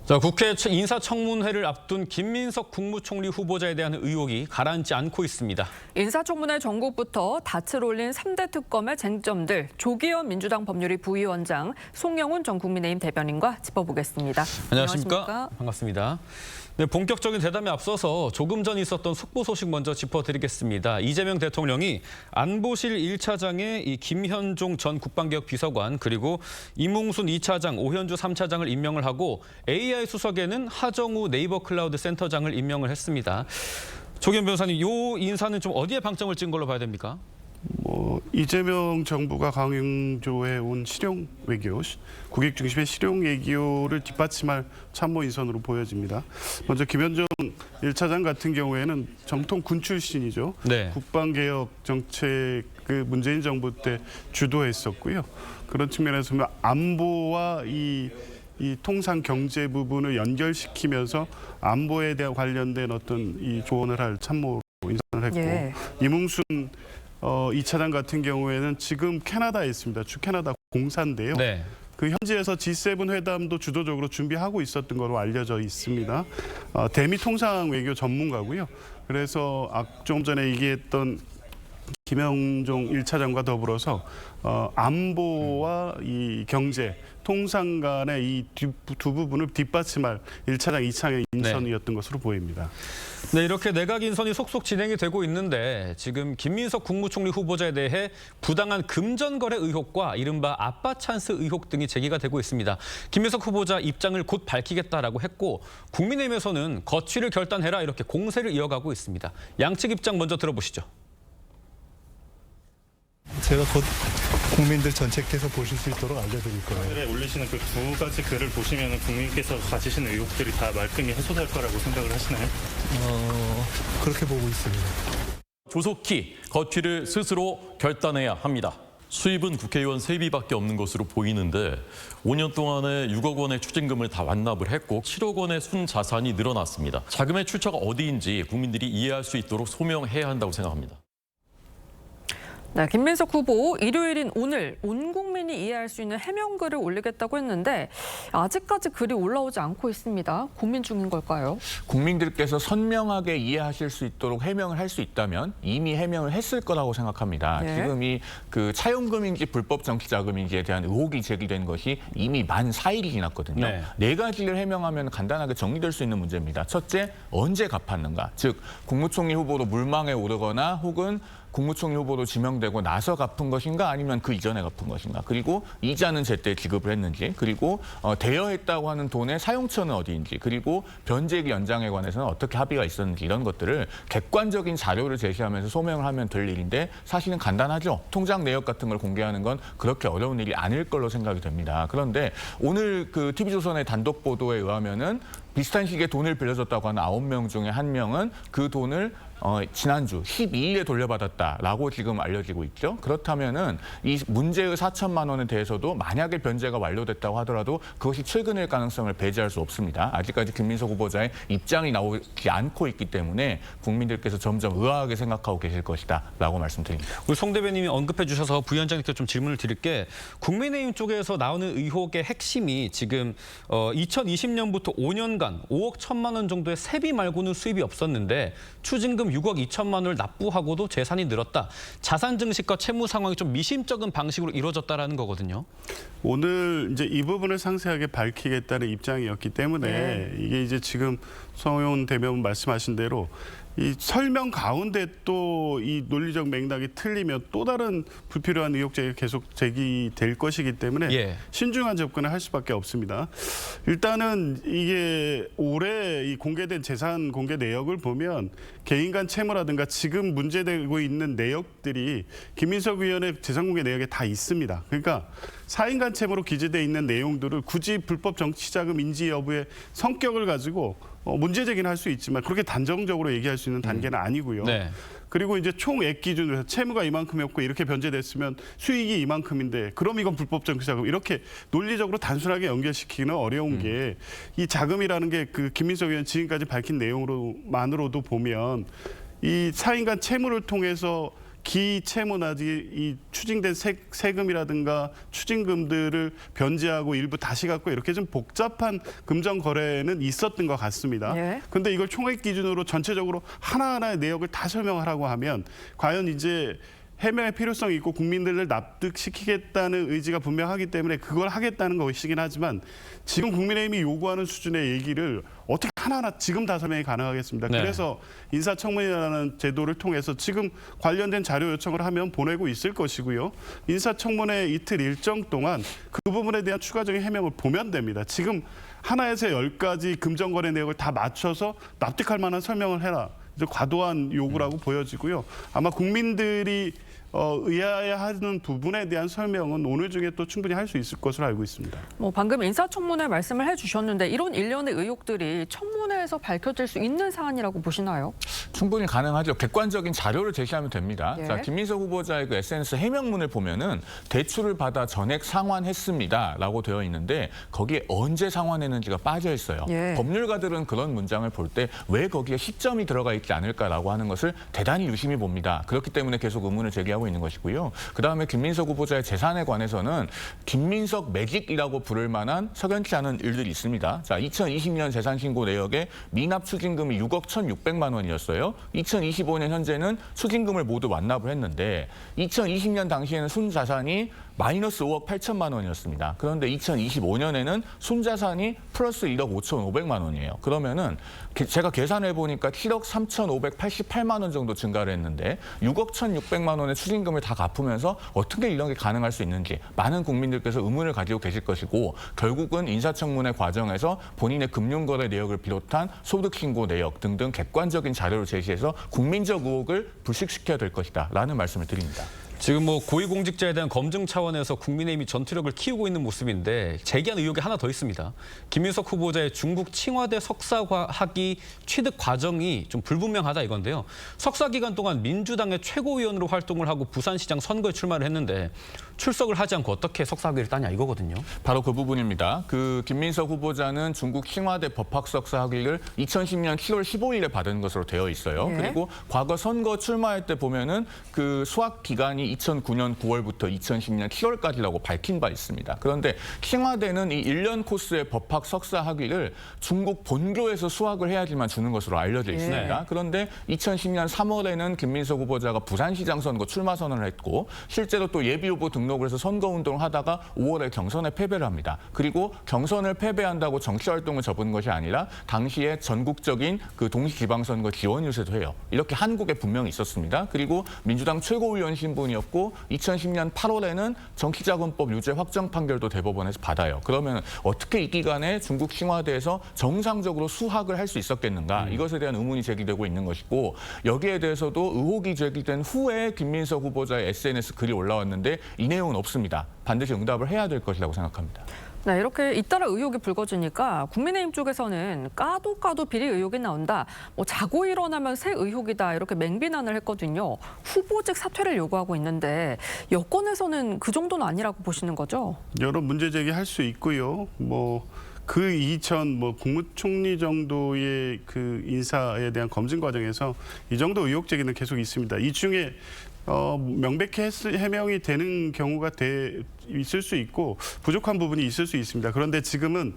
자, 국회 인사청문회를 앞둔 김민석 국무총리 후보자에 대한 의혹이 가라앉지 않고 있습니다. 인사청문회 전국부터 닻을 올린 3대 특검의 쟁점들, 조기현 민주당 법률위 부위원장, 송영훈 전 국민의힘 대변인과 짚어보겠습니다. 안녕하십니까? 반갑습니다. 네, 본격적인 대담에 앞서서 조금 전 있었던 속보 소식 먼저 짚어드리겠습니다. 이재명 대통령이 안보실 1차장에 이 김현종 전 국방개혁 비서관 그리고 이뭉순 2차장, 오현주 3차장을 임명을 하고 AI 수석에는 하정우 네이버 클라우드 센터장을 임명을 했습니다. 조기현 변호사님, 이 인사는 좀 어디에 방점을 찍은 걸로 봐야 됩니까? 이재명 정부가 강조해 온 실용 외교, 국익 중심의 실용 외교를 뒷받침할 참모 인선으로 보여집니다. 먼저 김현종 1차장 같은 경우에는 정통 군 출신이죠. 네. 국방개혁 정책 문재인 정부 때 주도했었고요. 그런 측면에서 보면 안보와 이 통상 경제 부분을 연결시키면서 안보에 대한 관련된 어떤 이 조언을 할 참모로 인선을 했고, 예. 이뭉순 2차장 같은 경우에는 지금 캐나다에 있습니다. 주 캐나다 공사인데요. 네. 그 현지에서 G7 회담도 주도적으로 준비하고 있었던 것으로 알려져 있습니다. 대미 통상 외교 전문가고요. 그래서 좀 전에 얘기했던 김현종 1차장과 더불어서 안보와 이 경제, 통상 간의 이 두 부분을 뒷받침할 1차장, 2차장의 인선이었던 것으로 보입니다. 네, 이렇게 내각 인선이 속속 진행이 되고 있는데 지금 김민석 국무총리 후보자에 대해 부당한 금전거래 의혹과 이른바 아빠 찬스 의혹 등이 제기가 되고 있습니다. 김민석 후보자 입장을 곧 밝히겠다라고 했고 국민의힘에서는 거취를 결단해라 이렇게 공세를 이어가고 있습니다. 양측 입장 먼저 들어보시죠. 제가 곧 국민들 전체께서 보실 수 있도록 알려드릴 거예요. 오늘에 올리시는 그 두 가지 글을 보시면 국민께서 가지신 의혹들이 다 말끔히 해소될 거라고 생각을 하시나요? 그렇게 보고 있습니다. 조속히 거취를 스스로 결단해야 합니다. 수입은 국회의원 세비밖에 없는 것으로 보이는데 5년 동안에 6억 원의 추징금을 다 완납을 했고 7억 원의 순자산이 늘어났습니다. 자금의 출처가 어디인지 국민들이 이해할 수 있도록 소명해야 한다고 생각합니다. 네, 김민석 후보 일요일인 오늘 온 국민이 이해할 수 있는 해명글을 올리겠다고 했는데 아직까지 글이 올라오지 않고 있습니다. 고민 중인 걸까요? 국민들께서 선명하게 이해하실 수 있도록 해명을 할 수 있다면 이미 해명을 했을 거라고 생각합니다. 네. 지금 이 차용금인지 불법 정치자금인지에 대한 의혹이 제기된 것이 이미 만 4일이 지났거든요. 네. 네 가지를 해명하면 간단하게 정리될 수 있는 문제입니다. 첫째, 언제 갚았는가? 즉 국무총리 후보로 물망에 오르거나 혹은 국무총리 후보로 지명되고 나서 갚은 것인가 아니면 그 이전에 갚은 것인가. 그리고 이자는 제때 지급을 했는지. 그리고 대여했다고 하는 돈의 사용처는 어디인지. 그리고 변제기 연장에 관해서는 어떻게 합의가 있었는지 이런 것들을 객관적인 자료를 제시하면서 소명을 하면 될 일인데 사실은 간단하죠. 통장 내역 같은 걸 공개하는 건 그렇게 어려운 일이 아닐 걸로 생각이 됩니다. 그런데 오늘 그 TV조선의 단독 보도에 의하면은 비슷한 시기에 돈을 빌려줬다고 하는 9명 중에 1명은 그 돈을 지난주 12일에 돌려받았다라고 지금 알려지고 있죠. 그렇다면은 이 문제의 4천만 원에 대해서도 만약에 변제가 완료됐다고 하더라도 그것이 최근일 가능성을 배제할 수 없습니다. 아직까지 김민석 후보자의 입장이 나오지 않고 있기 때문에 국민들께서 점점 의아하게 생각하고 계실 것이다라고 말씀드립니다. 우리 송 대변인이 언급해 주셔서 부위원장님께 좀 질문을 드릴게 국민의힘 쪽에서 나오는 의혹의 핵심이 지금 2020년부터 5년간 5억 1천만 원 정도의 세비 말고는 수입이 없었는데 추징금 6억 2천만 원을 납부하고도 재산이 늘었다. 자산 증식과 채무 상황이 좀 미심쩍은 방식으로 이루어졌다라는 거거든요. 오늘 이제 이 부분을 상세하게 밝히겠다는 입장이었기 때문에 이게 이제 지금 송영훈 대변인 말씀하신 대로 이 설명 가운데 또 이 논리적 맥락이 틀리면 또 다른 불필요한 의혹 제기가 계속 제기될 것이기 때문에 신중한 접근을 할 수밖에 없습니다. 일단은 이게 올해 이 공개된 재산 공개 내역을 보면 개인 간 채무라든가 지금 문제되고 있는 내역들이 김민석 의원의 재산 공개 내역에 다 있습니다. 그러니까 사인 간 채무로 기재돼 있는 내용들을 굳이 불법 정치자금 인지 여부의 성격을 가지고 문제 제기는 할 수 있지만 그렇게 단정적으로 얘기할 수 있는 단계는 아니고요. 네. 그리고 이제 총액 기준으로 해서 채무가 이만큼이었고 이렇게 변제됐으면 수익이 이만큼인데 그럼 이건 불법 정치자금 이렇게 논리적으로 단순하게 연결시키기는 어려운 게 이 자금이라는 게 그 김민석 의원 지금까지 밝힌 내용으로만으로도 보면 이 사인 간 채무를 통해서 기채무나지 이 추징된 세금이라든가 추징금들을 변제하고 일부 다시 갚고 이렇게 좀 복잡한 금전 거래는 있었던 것 같습니다. 예. 근데 이걸 총액 기준으로 전체적으로 하나하나의 내역을 다 설명하라고 하면 과연 이제 해명의 필요성이 있고 국민들을 납득시키겠다는 의지가 분명하기 때문에 그걸 하겠다는 것이긴 하지만 지금 국민의힘이 요구하는 수준의 얘기를 어떻게 하나하나 지금 다 설명이 가능하겠습니다. 네. 그래서 인사청문회라는 제도를 통해서 지금 관련된 자료 요청을 하면 보내고 있을 것이고요. 인사청문회 이틀 일정 동안 그 부분에 대한 추가적인 해명을 보면 됩니다. 지금 하나에서 10가지 금전거래 내역을 다 맞춰서 납득할 만한 설명을 해라. 이제 과도한 요구라고 보여지고요. 아마 국민들이 의아해하는 부분에 대한 설명은 오늘 중에 또 충분히 할 수 있을 것으로 알고 있습니다. 뭐 방금 인사청문회 말씀을 해주셨는데 이런 일련의 의혹들이 청문회에서 밝혀질 수 있는 사안이라고 보시나요? 충분히 가능하죠. 객관적인 자료를 제시하면 됩니다. 예. 자, 김민석 후보자의 그 SNS 해명문을 보면은 대출을 받아 전액 상환했습니다라고 되어 있는데 거기에 언제 상환했는지가 빠져 있어요. 예. 법률가들은 그런 문장을 볼 때 왜 거기에 시점이 들어가 있지 않을까라고 하는 것을 대단히 유심히 봅니다. 그렇기 때문에 계속 의문을 제기하고 있는 것이고요. 그다음에 김민석 후보자의 재산에 관해서는 김민석 매직이라고 부를 만한 석연치 않은 일들이 있습니다. 자, 2020년 재산 신고 내역에 미납 추징금이 6억 1,600만 원이었어요. 2025년 현재는 추징금을 모두 완납을 했는데 2020년 당시에는 순자산이 마이너스 5억 8천만 원이었습니다. 그런데 2025년에는 순자산이 플러스 1억 5,500만 원이에요. 그러면은 제가 계산해 보니까 7억 3,588만 원 정도 증가를 했는데 6억 1,600만 원의 추징금을 다 갚으면서 어떻게 이런 게 가능할 수 있는지 많은 국민들께서 의문을 가지고 계실 것이고 결국은 인사청문회 과정에서 본인의 금융거래 내역을 비롯한 소득신고 내역 등등 객관적인 자료를 제시해서 국민적 의혹을 불식시켜야 될 것이다라는 말씀을 드립니다. 지금 뭐 고위공직자에 대한 검증 차원에서 국민의힘이 전투력을 키우고 있는 모습인데 제기한 의혹이 하나 더 있습니다. 김민석 후보자의 중국 칭화대 석사학위 취득 과정이 좀 불분명하다 이건데요. 석사 기간 동안 민주당의 최고위원으로 활동을 하고 부산시장 선거에 출마를 했는데 출석을 하지 않고 어떻게 석사학위를 따냐 이거거든요. 바로 그 부분입니다. 그 김민석 후보자는 중국 칭화대 법학석사 학위를 2010년 7월 15일에 받은 것으로 되어 있어요. 네. 그리고 과거 선거 출마할 때 보면은 그 수학 기간이 2009년 9월부터 2010년 7월까지라고 밝힌 바 있습니다. 그런데 칭화대는 이 1년 코스의 법학석사 학위를 중국 본교에서 수학을 해야지만 주는 것으로 알려져 있습니다. 네. 그런데 2010년 3월에는 김민석 후보자가 부산시장 선거 출마 선언을 했고 실제로 또 예비후보 등록을 해서 선거운동을 하다가 5월에 경선에 패배를 합니다. 그리고 경선을 패배한다고 정치활동을 접은 것이 아니라 당시에 전국적인 그 동시지방선거 지원 유세도 해요. 이렇게 한국에 분명히 있었습니다. 그리고 민주당 최고위원 신분이었고 2010년 8월에는 정치자금법 유죄 확정 판결도 대법원에서 받아요. 그러면 어떻게 이 기간에 중국 칭화대에서 정상적으로 수학을 할 수 있었겠는가? 이것에 대한 의문이 제기되고 있는 것이고 여기에 대해서도 의혹이 제기된 후에 김민석 후보자의 SNS 글이 올라왔는데 이 내용은 없습니다. 반드시 응답을 해야 될 것이라고 생각합니다. 네, 이렇게 잇따라 의혹이 불거지니까 국민의힘 쪽에서는 까도 비리 의혹이 나온다. 뭐 자고 일어나면 새 의혹이다. 이렇게 맹비난을 했거든요. 후보직 사퇴를 요구하고 있는데 여권에서는 그 정도는 아니라고 보시는 거죠? 여러 문제 제기할 수 있고요. 그 이전 국무총리 정도의 그 인사에 대한 검증 과정에서 이 정도 의혹 제기는 계속 있습니다. 이 중에 명백히 해명이 되는 경우가 있을 수 있고 부족한 부분이 있을 수 있습니다. 그런데 지금은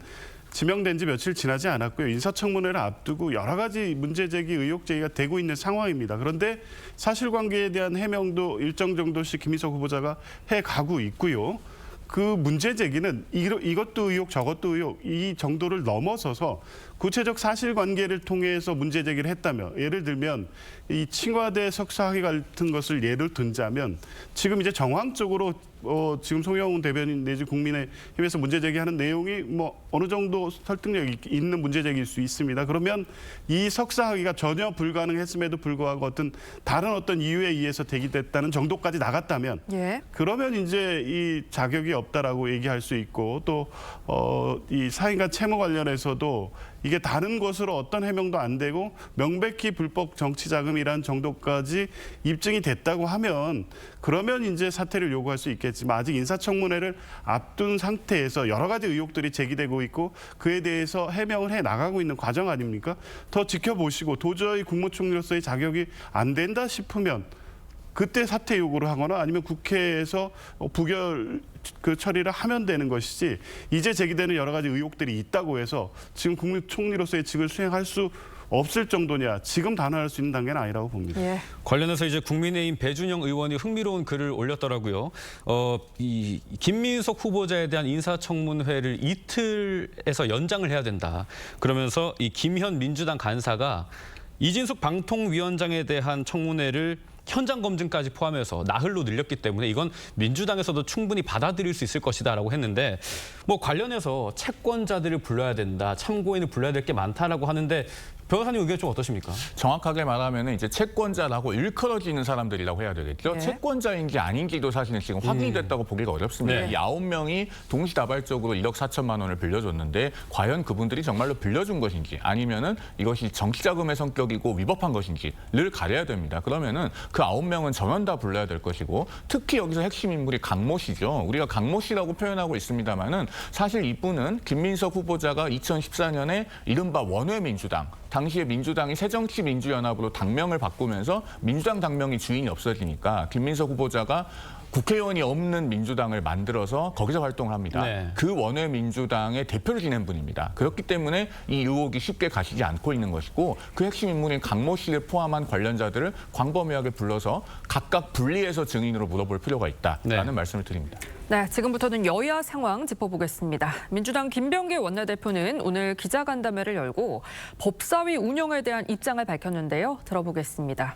지명된 지 며칠 지나지 않았고요. 인사청문회를 앞두고 여러 가지 문제 제기, 의혹 제기가 되고 있는 상황입니다. 그런데 사실관계에 대한 해명도 일정 정도씩 김민석 후보자가 해가고 있고요. 그 문제 제기는 이것도 의혹 저것도 의혹 이 정도를 넘어서서 구체적 사실관계를 통해서 문제 제기를 했다며 예를 들면 이 칭화대 석사학위 같은 것을 예를 든자면 지금 이제 정황적으로 지금 송영훈 대변인 내지 국민의힘에서 문제 제기하는 내용이 어느 정도 설득력 있는 문제 제기일 수 있습니다. 그러면 이 석사학위가 전혀 불가능했음에도 불구하고 다른 어떤 이유에 의해서 대기됐다는 정도까지 나갔다면 예. 그러면 이제 이 자격이 없다라고 얘기할 수 있고 또 이 사인과 채무 관련해서도 이게 다른 것으로 어떤 해명도 안 되고 명백히 불법 정치자금이란 정도까지 입증이 됐다고 하면 그러면 이제 사퇴를 요구할 수 있겠지만 아직 인사청문회를 앞둔 상태에서 여러 가지 의혹들이 제기되고 있고 그에 대해서 해명을 해 나가고 있는 과정 아닙니까? 더 지켜보시고 도저히 국무총리로서의 자격이 안 된다 싶으면 그때 사퇴 요구를 하거나 아니면 국회에서 부결 처리를 하면 되는 것이지 이제 제기되는 여러 가지 의혹들이 있다고 해서 지금 국무총리로서의 직을 수행할 수 없을 정도냐, 지금 단언할 수 있는 단계는 아니라고 봅니다. 예. 관련해서 이제 국민의힘 배준영 의원이 흥미로운 글을 올렸더라고요. 이 김민석 후보자에 대한 인사청문회를 이틀에서 연장을 해야 된다. 그러면서 이 김현 민주당 간사가 이진숙 방통위원장에 대한 청문회를 현장 검증까지 포함해서 나흘로 늘렸기 때문에 이건 민주당에서도 충분히 받아들일 수 있을 것이다라고 했는데 뭐 관련해서 채권자들을 불러야 된다, 참고인을 불러야 될 게 많다라고 하는데 변호사님 의견 좀 어떠십니까? 정확하게 말하면 이제 채권자라고 일컬어지는 사람들이라고 해야 되겠죠. 네. 채권자인지 아닌지도 사실은 지금 확인이 됐다고 보기가 어렵습니다. 네. 이 9명이 동시다발적으로 1억 4천만 원을 빌려줬는데 과연 그분들이 정말로 빌려준 것인지 아니면은 이것이 정치자금의 성격이고 위법한 것인지를 가려야 됩니다. 그러면은 그 9명은 전원 다 불러야 될 것이고 특히 여기서 핵심 인물이 강모 씨죠. 우리가 강모 씨라고 표현하고 있습니다만은 사실 이분은 김민석 후보자가 2014년에 이른바 원외민주당 당시에 민주당이 새정치민주연합으로 당명을 바꾸면서 민주당 당명이 주인이 없어지니까 김민석 후보자가 국회의원이 없는 민주당을 만들어서 거기서 활동을 합니다. 네. 그 원외민주당의 대표를 지낸 분입니다. 그렇기 때문에 이 의혹이 쉽게 가시지 않고 있는 것이고 그 핵심 인물인 강모 씨를 포함한 관련자들을 광범위하게 불러서 각각 분리해서 증인으로 물어볼 필요가 있다라는 네. 말씀을 드립니다. 네, 지금부터는 여야 상황 짚어보겠습니다. 민주당 김병기 원내대표는 오늘 기자간담회를 열고 법사위 운영에 대한 입장을 밝혔는데요. 들어보겠습니다.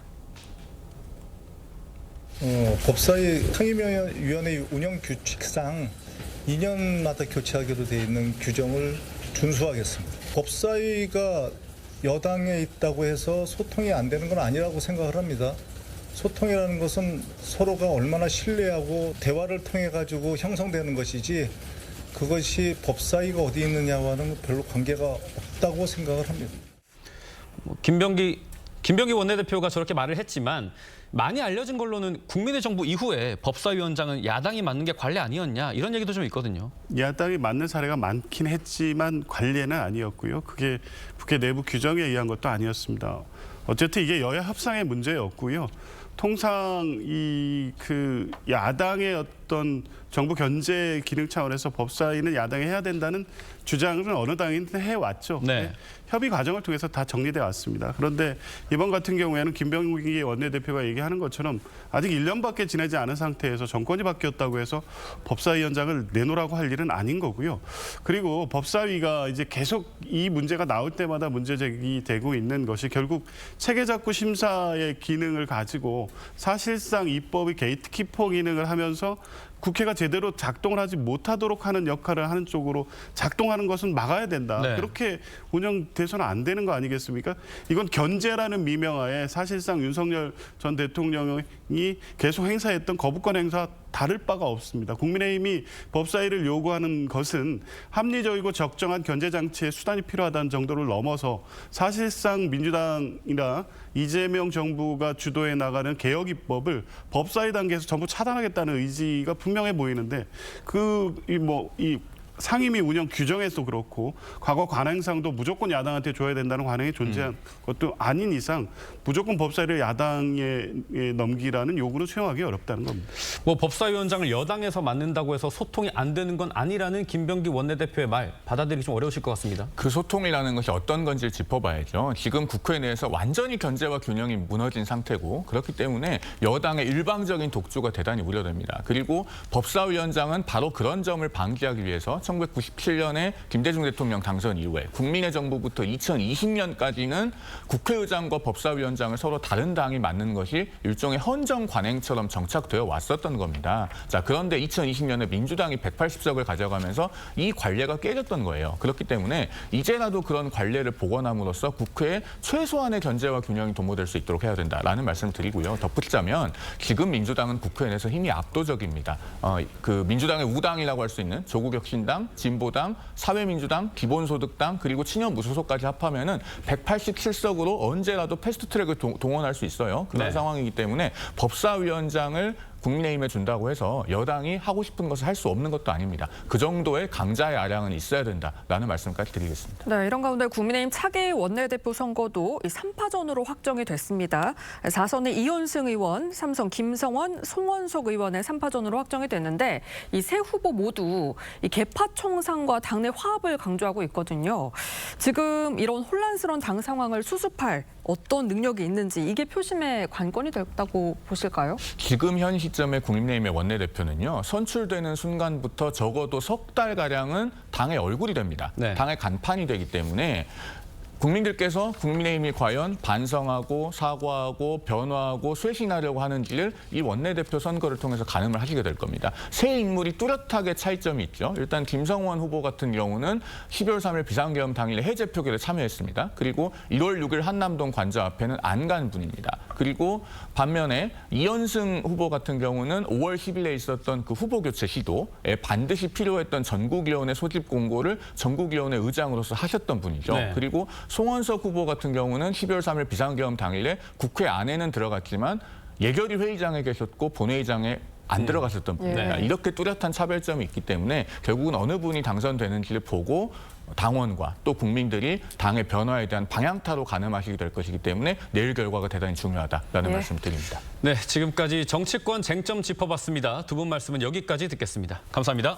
법사위 상임위원회 운영 규칙상 2년마다 교체하기로 돼 있는 규정을 준수하겠습니다. 법사위가 여당에 있다고 해서 소통이 안 되는 건 아니라고 생각을 합니다. 소통이라는 것은 서로가 얼마나 신뢰하고 대화를 통해 가지고 형성되는 것이지 그것이 법사위가 어디 있느냐와는 별로 관계가 없다고 생각을 합니다. 김병기 원내대표가 저렇게 말을 했지만 많이 알려진 걸로는 국민의 정부 이후에 법사위원장은 야당이 맡는 게 관례 아니었냐 이런 얘기도 좀 있거든요. 야당이 맡는 사례가 많긴 했지만 관례는 아니었고요. 그게 국회 내부 규정에 의한 것도 아니었습니다. 어쨌든 이게 여야 협상의 문제였고요. 통상 그 야당의 어떤 정부 견제 기능 차원에서 법사위는 야당이 해야 된다는 주장은 어느 당이든 해왔죠. 네. 협의 과정을 통해서 다 정리돼 왔습니다. 그런데 이번 같은 경우에는 김병기 원내대표가 얘기하는 것처럼 아직 1년밖에 지나지 않은 상태에서 정권이 바뀌었다고 해서 법사위원장을 내놓으라고 할 일은 아닌 거고요. 그리고 법사위가 이제 계속 이 문제가 나올 때마다 문제 제기되고 있는 것이 결국 체계작구 심사의 기능을 가지고 사실상 입법의 게이트키퍼 기능을 하면서 국회가 제대로 작동을 하지 못하도록 하는 역할을 하는 쪽으로 작동하는 것은 막아야 된다. 네. 그렇게 운영돼서는 안 되는 거 아니겠습니까? 이건 견제라는 미명하에 사실상 윤석열 전 대통령이 계속 행사했던 거부권 행사와 다를 바가 없습니다. 국민의힘이 법사위를 요구하는 것은 합리적이고 적정한 견제 장치의 수단이 필요하다는 정도를 넘어서 사실상 민주당이나 이재명 정부가 주도해 나가는 개혁 입법을 법사위 단계에서 전부 차단하겠다는 의지가 분명해 보이는데 이 상임위 운영 규정에서 그렇고 과거 관행상도 무조건 야당한테 줘야 된다는 관행이 존재한 것도 아닌 이상 무조건 법사위를 야당에 넘기라는 요구는 수용하기 어렵다는 겁니다. 뭐 법사위원장을 여당에서 맡는다고 해서 소통이 안 되는 건 아니라는 김병기 원내대표의 말 받아들이기 좀 어려우실 것 같습니다. 그 소통이라는 것이 어떤 건지를 짚어봐야죠. 지금 국회 내에서 완전히 견제와 균형이 무너진 상태고 그렇기 때문에 여당의 일방적인 독주가 대단히 우려됩니다. 그리고 법사위원장은 바로 그런 점을 방지하기 위해서 1997년에 김대중 대통령 당선 이후에 국민의 정부부터 2020년까지는 국회의장과 법사위원장을 서로 다른 당이 맡는 것이 일종의 헌정 관행처럼 정착되어 왔었던 겁니다. 자, 그런데 2020년에 민주당이 180석을 가져가면서 이 관례가 깨졌던 거예요. 그렇기 때문에 이제라도 그런 관례를 복원함으로써 국회에 최소한의 견제와 균형이 도모될 수 있도록 해야 된다라는 말씀을 드리고요. 덧붙이자면 지금 민주당은 국회 내에서 힘이 압도적입니다. 그 민주당의 우당이라고 할 수 있는 조국혁신당, 진보당, 사회민주당, 기본소득당 그리고 친여무소속까지 합하면은 187석으로 언제라도 패스트트랙을 동원할 수 있어요. 그런 네. 상황이기 때문에 법사위원장을 국민의힘에 준다고 해서 여당이 하고 싶은 것을 할 수 없는 것도 아닙니다. 그 정도의 강자의 아량은 있어야 된다라는 말씀까지 드리겠습니다. 네, 이런 가운데 국민의힘 차기 원내대표 선거도 이 3파전으로 확정이 됐습니다. 4선의 이현승 의원, 삼선 김성원, 송원석 의원의 3파전으로 확정이 됐는데 이 세 후보 모두 이 개파 총상과 당내 화합을 강조하고 있거든요. 지금 이런 혼란스러운 당 상황을 수습할 어떤 능력이 있는지 이게 표심의 관건이 됐다고 보실까요? 지금 현 시점에 국민의힘의 원내대표는요. 선출되는 순간부터 적어도 석 달가량은 당의 얼굴이 됩니다. 네. 당의 간판이 되기 때문에 국민들께서 국민의힘이 과연 반성하고 사과하고 변화하고 쇄신하려고 하는지를 이 원내대표 선거를 통해서 가늠을 하시게 될 겁니다. 새 인물이 뚜렷하게 차이점이 있죠. 일단 김성원 후보 같은 경우는 12월 3일 비상계엄 당일에 해제 표결에 참여했습니다. 그리고 1월 6일 한남동 관저 앞에는 안 간 분입니다. 그리고 반면에 이현승 후보 같은 경우는 5월 10일에 있었던 그 후보 교체 시도에 반드시 필요했던 전국위원회 소집 공고를 전국위원회 의장으로서 하셨던 분이죠. 네. 그리고 송원석 후보 같은 경우는 12월 3일 비상계엄 당일에 국회 안에는 들어갔지만 예결위 회의장에 계셨고 본회의장에 안 들어갔었던 분입니다. 네. 이렇게 뚜렷한 차별점이 있기 때문에 결국은 어느 분이 당선되는지를 보고 당원과 또 국민들이 당의 변화에 대한 방향타로 가늠하시게 될 것이기 때문에 내일 결과가 대단히 중요하다라는 말씀 드립니다. 네, 지금까지 정치권 쟁점 짚어봤습니다. 두 분 말씀은 여기까지 듣겠습니다. 감사합니다.